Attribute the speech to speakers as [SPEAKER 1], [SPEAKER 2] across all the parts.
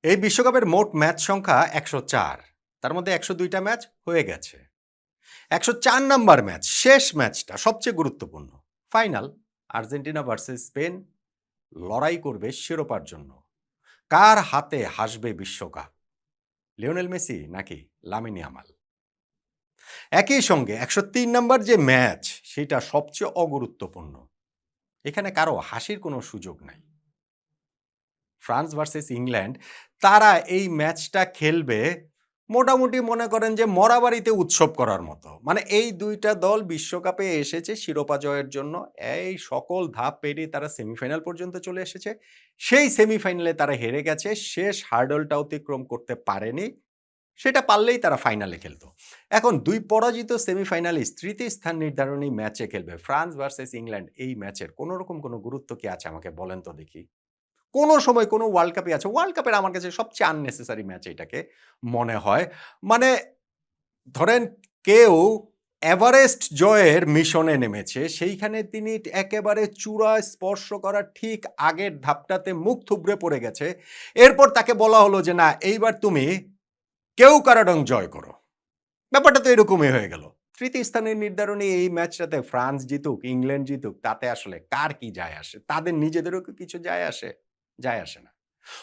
[SPEAKER 1] এই বিশ্বকাপের মোট ম্যাচ সংখ্যা ১০৪। তার মধ্যে ১০২টা ম্যাচ হয়ে গেছে। ১০৪ নাম্বার ম্যাচ, শেষ ম্যাচটা সবচেয়ে গুরুত্বপূর্ণ। ফাইনাল, আর্জেন্টিনা ভার্সেস স্পেন লড়াই করবে শিরোপার জন্য। কার হাতে হাসবে বিশ্বকাপ? লিওনেল মেসি নাকি লামিন ইয়ামাল? একই সঙ্গে ১০৩ নাম্বার যে ম্যাচ, সেটা সবচেয়ে অগুরুত্বপূর্ণ। এখানে কারো হাসির কোনো সুযোগ নাই। ফ্রান্স ভার্সেস ইংল্যান্ড, তারা এই ম্যাচটা খেলবে মোটামুটি মনে করেন যে মরাবাড়িতে উৎসব করার মতো। মানে এই ২ টা দল বিশ্বকাপে এসেছে শিরোপা জয়ের জন্য। এই সকল ধাপ পেরিয়ে তারা সেমিফাইনাল পর্যন্ত চলে এসেছে। সেই সেমিফাইনালে তারা হেরে গেছে। শেষ হার্ডলটা অতিক্রম করতে পারেনি। সেটা পারলেই তারা ফাইনালে খেলত। এখন ২ পরাজিত সেমিফাইনালিস্ট তৃতীয় স্থান নির্ধারণী ম্যাচে খেলবে। ফ্রান্স ভার্সেস ইংল্যান্ড, এই ম্যাচের কোন রকম কোন গুরুত্ব কি আছে আমাকে বলেন তো দেখি? কোন সময় কোন ওয়ার্ল্ড কাপে আছে? ওয়ার্ল্ড কাপের আমার কাছে সবচেয়ে আননেসেসারি ম্যাচ এটাকে মনে হয়। মানে ধরেন কেউ এভারেস্ট জয়ের মিশনে নেমেছে। সেইখানে তিনি একেবারে চূড়া স্পর্শ করার ঠিক আগের ধাপটাতে মুখ থুবড়ে পড়ে গেছে। এরপর তাকে বলা হলো যে, "না, এইবার তুমি কেওক্রাডং জয় করো।" ব্যাপারটা তো এরকমই হয়ে গেল। তৃতীয় স্থানের নির্ধারণী এই ম্যাচটাতে ফ্রান্স জিতুক, ইংল্যান্ড জিতুক, তাতে আসলে কার কি যায় আসে? তাদের নিজেদেরও কি কিছু যায় আসে? যায় আসে না।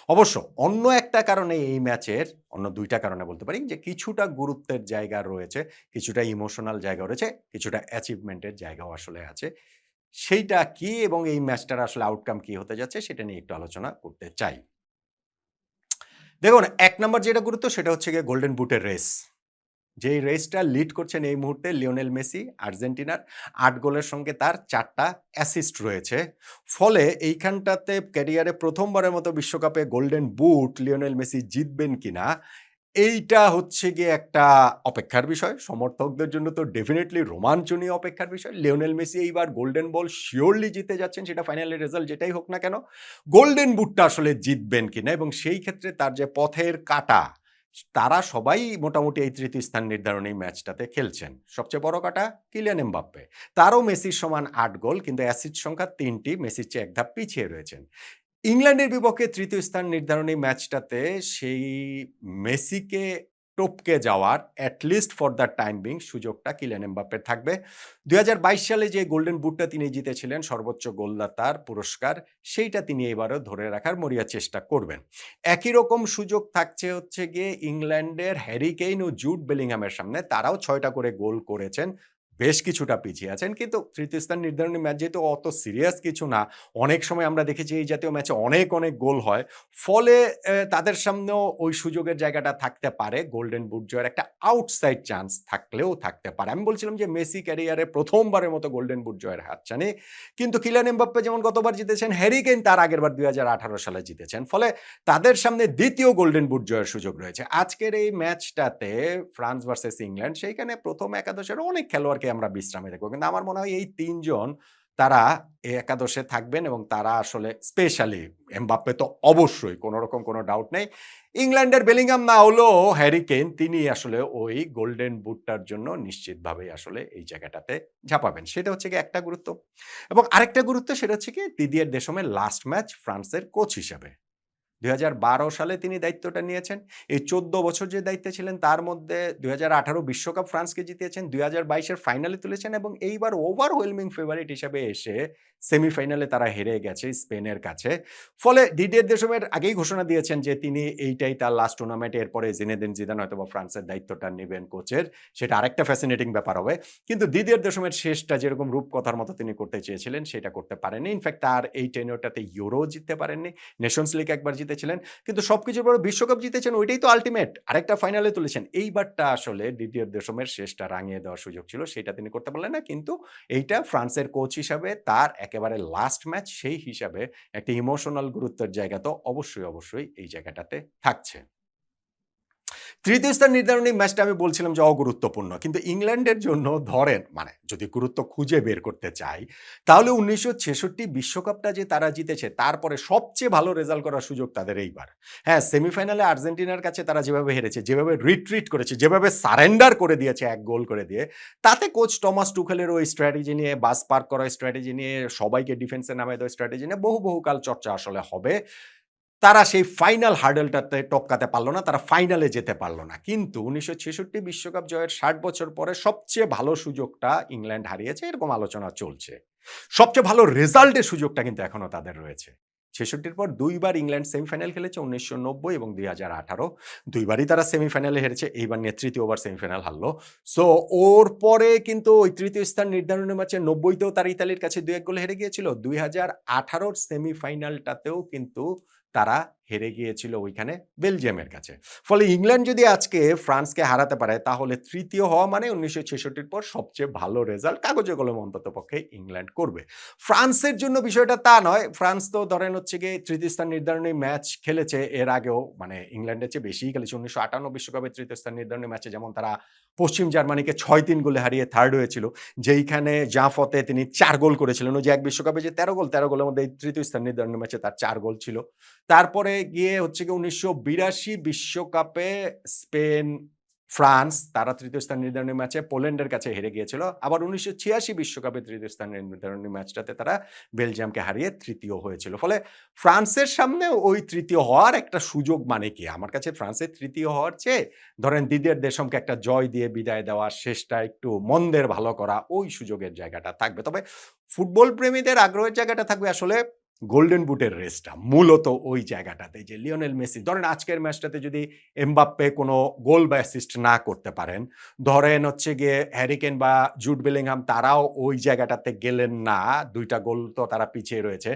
[SPEAKER 1] অবশ্য অন্য একটা কারণে এই ম্যাচের, অন্য ২ টা কারণে বলতে পারি যে কিছুটা গুরুত্বের জায়গা রয়েছে, কিছুটা ইমোশনাল জায়গা রয়েছে, কিছুটা অ্যাচিভমেন্ট এর জায়গাও আসলে আছে। সেইটা কি এবং এই ম্যাচটার আসলে আউটকাম কি হতে যাচ্ছে সেটা নিয়ে একটু আলোচনা করতে চাই। দেখুন, ১ নাম্বার যেটা গুরুত্ব সেটা হচ্ছে গিয়ে গোল্ডেন বুটের রেস। যেই রেসটা লিড করছেন এই মুহূর্তে লিওনেল মেসি, আর্জেন্টিনার ৮ গোলের সঙ্গে তার ৪ টা অ্যাসিস্ট রয়েছে। ফলে এইখানটাতে ক্যারিয়ারে ১ম বারের মতো বিশ্বকাপে গোল্ডেন বুট লিওনেল মেসি জিতবেন কিনা, এইটা হচ্ছে গিয়ে একটা অপেক্ষার বিষয়। সমর্থকদের জন্য তো ডেফিনিটলি রোমাঞ্চনীয় অপেক্ষার বিষয়। লিওনেল মেসি এইবার গোল্ডেন বল সিউরলি জিতে যাচ্ছেন, সেটা ফাইনালের রেজাল্ট যেটাই হোক না কেন। গোল্ডেন বুটটা আসলে জিতবেন কিনা এবং সেই ক্ষেত্রে তার যে পথের কাঁটা, তারা সবাই মোটামুটি এই তৃতীয় স্থান নির্ধারণী ম্যাচটাতে খেলছেন। সবচেয়ে বড় কাঁটা কিলিয়ান এমবাপ্পে। তারও মেসির সমান ৮ গোল, কিন্তু অ্যাসিস্ট সংখ্যা ৩ টি, মেসির চেয়ে এক ধাপ পিছিয়ে রয়েছেন। ইংল্যান্ডের বিপক্ষে তৃতীয় স্থান নির্ধারণী ম্যাচটাতে সেই মেসিকে টপকে যাওয়ার at least for the time being সুযোগটা কিলিয়ান এমবাপ্পের থাকবে। ২০২২ সালে যে গোল্ডেন বুটটা তিনি জিতেছিলেন, সর্বোচ্চ গোলদাতার পুরস্কার, সেইটা তিনি এবারও ধরে রাখার মরিয়া চেষ্টা করবেন। একই রকম সুযোগ থাকছে হচ্ছে গিয়ে ইংল্যান্ডের হ্যারি কেইন ও জুড বেলিংহামের সামনে। তারাও ৬ টা করে গোল করেছেন। বেশ কিছুটা পিছিয়ে আছেন। কিন্তু তৃতীয় স্থান নির্ধারণী ম্যাচ যেহেতু অত সিরিয়াস কিছু না, অনেক সময় আমরা দেখেছি এই জাতীয় ম্যাচে অনেক, অনেক গোল হয়। ফলে তাদের সামনেও ওই সুযোগের জায়গাটা থাকতে পারে। গোল্ডেন বুট জয়ের একটা আউটসাইড চান্স থাকলেও থাকতে পারে। আমি বলছিলাম যে মেসি ক্যারিয়ারে ১ম বারের মতো গোল্ডেন বুট জয়ের হাতছানি। কিন্তু কিলিয়ান এমবাপ্পে যেমন গতবার জিতেছেন, হ্যারি কেইন তার আগেরবার ২০১৮ সালে জিতেছেন। ফলে তাদের সামনে দ্বিতীয় গোল্ডেন বুট জয়ের সুযোগ রয়েছে। আজকের এই ম্যাচটাতে ফ্রান্স ভার্সেস ইংল্যান্ড, সেইখানে ১ম একাদশের অনেক খেলোয়াড়কে আমরা বিশ্রামে দেখব। কিন্তু আমার মনে হয় এই ৩ জন তারা এই একাদশে থাকবেন এবং তারা আসলে স্পেশালি এমবাপ্পে তো অবশ্যই, কোন রকম কোন ডাউট নেই। ইংল্যান্ডের বেলিংহাম না হলেও হ্যারি কেইন তিনি আসলে ওই গোল্ডেন বুটটার জন্য নিশ্চিতভাবেই আসলে এই জায়গাটাতে ঝাঁপাবেন। সেটা হচ্ছে গিয়ে একটা গুরুত্ব। এবং আরেকটা গুরুত্ব সেটা হচ্ছে কি দিদিয়ের দেশমের লাস্ট ম্যাচ ফ্রান্সের কোচ হিসাবে। ২০১২ সালে তিনি দায়িত্বটা নিয়েছেন। এই ১৪ বছর যে দায়িত্বে ছিলেন তার মধ্যে ২০১৮ বিশ্বকাপ ফ্রান্সকে জিতিয়েছেন, ২০২২ এর ফাইনালে তুলেছেন এবং এইবার ওভারওয়েলমিং ফেভারিট হিসেবে এসে সেমিফাইনালে তারা হেরে গেছে স্পেনের কাছে। ফলে দিদিয়ের দেশমের আগেই ঘোষণা দিয়েছেন যে তিনি এইটাই তার লাস্ট টুর্নামেন্ট, এরপরে জিনেদিন জিদান হয়তোবা ফ্রান্সের দায়িত্বটা নিবেন কোচের। সেটা আরেকটা ফ্যাসিনেটিং ব্যাপার হবে। কিন্তু দিদিয়ের দেশমের শেষটা যেরকম রূপকথার মতো তিনি করতে চেয়েছিলেন সেটা করতে পারেননি। ইনফ্যাক্ট তার এই টেনিউরটাতে ইউরোও জিততে পারেননি। নেশনস লিগ একবার জিতেছিলেন। কিন্তু সবকিছুর পরে বিশ্বকাপ জিতেছেন, ওইটাই তো আল্টিমেট। আরেকটা ফাইনালে তুলেছেন। এইবারটা আসলে দিদিয়ের দেশমের শেষটা রাঙিয়ে দেওয়ার সুযোগ ছিল। সেটা তিনি করতে পারলেন না। কিন্তু এইটা ফ্রান্সের কোচ হিসাবে তার একেবারে লাস্ট ম্যাচ, সেই হিসাবে একটা ইমোশনাল গুরুত্বের জায়গা তো অবশ্যই, অবশ্যই এই জায়গাটাতে থাকছে। তৃতীয় স্থান নির্ধারণী ম্যাচটা আমি বলছিলাম যে অগুরুত্বপূর্ণ। কিন্তু ইংল্যান্ডের জন্য ধরেন, মানে যদি গুরুত্ব খুঁজে বের করতে চাই, তাহলে ১৯৬৬ বিশ্বকাপটা যে তারা জিতেছে, তারপরে সবচেয়ে ভালো রেজাল্ট করার সুযোগ তাদের এইবার। হ্যাঁ, সেমিফাইনালে আর্জেন্টিনার কাছে তারা যেভাবে হেরেছে, যেভাবে রিট্রিট করেছে, যেভাবে সারেন্ডার করে দিয়েছে ১ গোল করে দিয়ে, তাতে কোচ টমাস টুখেলের ওই স্ট্র্যাটেজি নিয়ে, বাস পার্ক করার স্ট্র্যাটেজি নিয়ে, সবাইকে ডিফেন্সে নামিয়ে দেওয়ার স্ট্র্যাটেজি নিয়ে বহু, বহুকাল চর্চা আসলে হবে। তারা সেই ফাইনাল হার্ডেলটাতে টপকাতে পারল না। তারা ফাইনালে যেতে পারল না। কিন্তু ১৯৬৬ বিশ্বকাপ জয়ের ৬০ বছর পরে সবচেয়ে ভালো সুযোগটা ইংল্যান্ড হারিয়েছে, এরকম আলোচনা চলছে। সবচেয়ে ভালো রেজাল্টের সুযোগটা কিন্তু এখনো তাদের রয়েছে। ৬৬ র পর ২ বার ইংল্যান্ড সেমিফাইনাল খেলেছে ১৯৯০ এবং ২০১৮। ২ বারই তারা সেমিফাইনালে হেরেছে। এইবার নিয়ে তৃতীয়বার সেমিফাইনাল হারল। সো ওর পরে কিন্তু ওই তৃতীয় স্থান নির্ধারণী ম্যাচে ৯০ তেও তারা ইতালির কাছে ২-১ গোলে হেরে গিয়েছিল। ২০১৮ র সেমিফাইনালটাতেও কিন্তু তারা হেরে গিয়েছিল ওইখানে বেলজিয়ামের কাছে। ফলে ইংল্যান্ড যদি আজকে ফ্রান্সকে হারাতে পারে তাহলে তৃতীয় হওয়া মানে ১৯৬৬ র পর সবচেয়ে ভালো রেজাল্ট কাগজে কলমে অন্ততপক্ষে ইংল্যান্ড করবে। ফ্রান্সের জন্য বিষয়টা তা নয়। ফ্রান্স তো ধরেন হচ্ছে গিয়ে তৃতীয় স্থান নির্ধারণী ম্যাচ খেলেছে এর আগেও, মানে ইংল্যান্ডের চেয়ে বেশিই খেলেছে। ১৯৫৮ বিশ্বকাপের তৃতীয় স্থান নির্ধারণী ম্যাচে যেমন তারা পশ্চিম জার্মানিকে ৬-৩ গোলে হারিয়ে থার্ড হয়েছিল। যেইখানে জাঁ ফতে তিনি ৪ গোল করেছিলেন। ওই যে এক বিশ্বকাপে যে ১৩ গোলের মধ্যে এই তৃতীয় স্থান নির্ধারণী ম্যাচে তার ৪ গোল ছিল। তারপরে গিয়ে হচ্ছে গিয়ে ১৯৮২ বিশ্বকাপে স্পেন, ফ্রান্স তারা তৃতীয় স্থান নির্ধারণী ম্যাচে পোল্যান্ডের কাছে হেরে গিয়েছিল। আবার ১৯৮৬ বিশ্বকাপে তৃতীয় স্থান নির্ধারণী ম্যাচটাতে তারা বেলজিয়ামকে হারিয়ে তৃতীয় হয়েছিল। ফলে ফ্রান্সের সামনে ওই তৃতীয় হওয়ার একটা সুযোগ মানে কি? আমার কাছে ফ্রান্সের তৃতীয় হওয়ার চেয়ে ধরেন দিদিয়ের দেশমকে একটা জয় দিয়ে বিদায় দেওয়া, শেষটা একটু মন্দের ভালো করা, ওই সুযোগের জায়গাটা থাকবে। তবে ফুটবল প্রেমীদের আগ্রহের জায়গাটা থাকবে আসলে গোল্ডেন বুটের রেসটা। মূলত ওই জায়গাটাতে যে লিওনেল মেসি ধরেন আজকের ম্যাচটাতে যদি এমবাপ্পে কোনো গোল বা অ্যাসিস্ট না করতে পারেন, ধরেন হচ্ছে গিয়ে হ্যারি কেন বা জুড বেলিংহাম তারাও ওই জায়গাটাতে গেলেন না। ২ টা গোল তো তারা পিছিয়ে রয়েছে।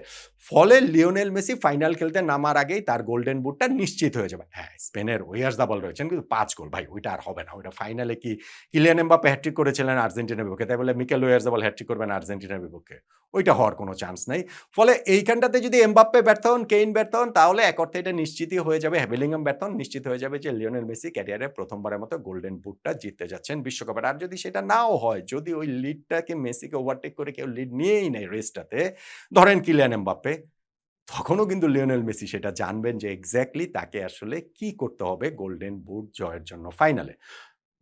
[SPEAKER 1] ফলে লিওনেল মেসি ফাইনাল খেলতে নামার আগেই তার গোল্ডেন বুটটা নিশ্চিত হয়ে যাবে। হ্যাঁ, স্পেনের ওয়াইয়ারজাবাল রয়েছেন কিন্তু ৫ গোল ভাই ওইটা আর হবে না। ওইটা ফাইনালে কি কিলিয়ান এমবাপ্পে হ্যাটট্রিক করেছিলেন আর্জেন্টিনার বিপক্ষে। তাই বলে মিকেল ওয়াইয়ারজাবাল হ্যাটট্রিক করবেন আর্জেন্টিনার বিপক্ষে। ওইটা হওয়ার কোনো চান্স নাই। ফলে এইখানটাতে যদি এমবাপ্পে ব্যর্থ হন, কেইন ব্যর্থ হন তাহলে এক অর্থে এটা নিশ্চিতই হয়ে যাবে, বেলিংহাম ব্যর্থ হন, নিশ্চিত হয়ে যাবে যে লিওনেল মেসি ক্যারিয়ারে প্রথমবারের মতো গোল্ডেন বুটটা জিততে যাচ্ছেন বিশ্বকাপের। আর যদি সেটা নাও হয়, যদি ওই লিডটাকে মেসিকে ওভারটেক করে কেউ লিড নিয়েই নেয় রেসটাতে, ধরেন কিলিয়ান এমবাপ্পে, তখনও কিন্তু লিওনেল মেসি সেটা জানবেন যে এক্সাক্টলি তাকে আসলে কি করতে হবে গোল্ডেন বুট জয়ের জন্য ফাইনালে।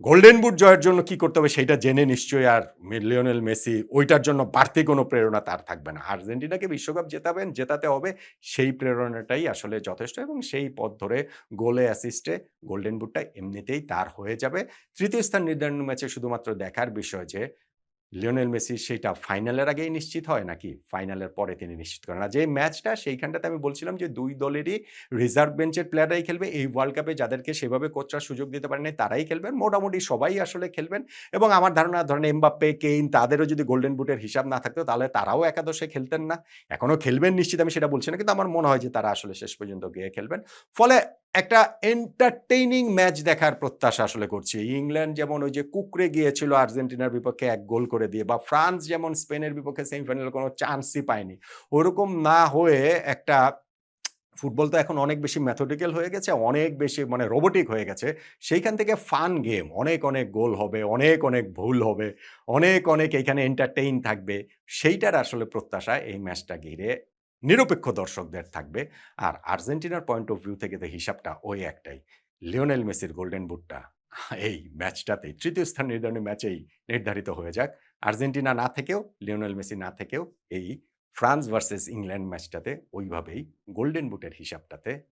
[SPEAKER 1] গোল্ডেন বুট জয়ের জন্য কি করতে হবে সেইটা জেনে নিশ্চয়ই আর লিওনেল মেসি ওইটার জন্য বাড়তি কোনো প্রেরণা তার থাকবে না। আর্জেন্টিনাকে বিশ্বকাপ জেতাতে হবে সেই প্রেরণাটাই আসলে যথেষ্ট এবং সেই পথ ধরে গোলে অ্যাসিস্টে গোল্ডেন বুটটা এমনিতেই তার হয়ে যাবে। তৃতীয় স্থান নির্ধারণী ম্যাচে শুধুমাত্র দেখার বিষয় যে লিওনেল মেসি সেইটা ফাইনালের আগেই নিশ্চিত হয় নাকি ফাইনালের পরে তিনি নিশ্চিত করেন। আর যে ম্যাচটা সেইখানটাতে আমি বলছিলাম যে ২ দলেরই রিজার্ভ বেঞ্চের প্লেয়াররাই খেলবে। এই ওয়ার্ল্ড কাপে যাদেরকে সেভাবে কোচরা সুযোগ দিতে পারেন নাই তারাই খেলবেন। মোটামুটি সবাই আসলে খেলবেন এবং আমার ধারণা ধরেন এমবাপ্পে, কেইন তাদেরও যদি গোল্ডেন বুটের হিসাব না থাকতো তাহলে তারাও একাদশে খেলতেন না। এখনো খেলবেন নিশ্চিত আমি সেটা বলছি না। কিন্তু আমার মনে হয় যে তারা আসলে শেষ পর্যন্ত গিয়ে খেলবেন। ফলে একটা এন্টারটেইনিং ম্যাচ দেখার প্রত্যাশা আসলে করছি। ইংল্যান্ড যেমন ওই যে কুঁকড়ে গিয়েছিল আর্জেন্টিনার বিপক্ষে ১ গোল করে দিয়ে বা ফ্রান্স যেমন স্পেনের বিপক্ষে সেমিফাইনালে কোনো চান্সই পায়নি। ওরকম না হয়ে একটা ফুটবল তো এখন অনেক বেশি মেথডিক্যাল হয়ে গেছে, অনেক বেশি মানে রোবটিক হয়ে গেছে। সেইখান থেকে ফান গেম, অনেক গোল হবে, অনেক ভুল হবে, অনেক এইখানে এন্টারটেইন থাকবে। সেইটার আসলে প্রত্যাশা এই ম্যাচটা ঘিরে নিরপেক্ষ দর্শকদের থাকবে। আর আর্জেন্টিনার পয়েন্ট অফ ভিউ থেকে হিসাবটা ওই একটাই। লিওনেল মেসির গোল্ডেন বুটটা এই ম্যাচটাতেই তৃতীয় স্থান নির্ধারণী ম্যাচেই নির্ধারিত হয়ে যাক। আর্জেন্টিনা না থেকেও, লিওনেল মেসি না থেকেও এই ফ্রান্স ভার্সেস ইংল্যান্ড ম্যাচটাতে ওইভাবেই গোল্ডেন বুটের হিসাবটাতে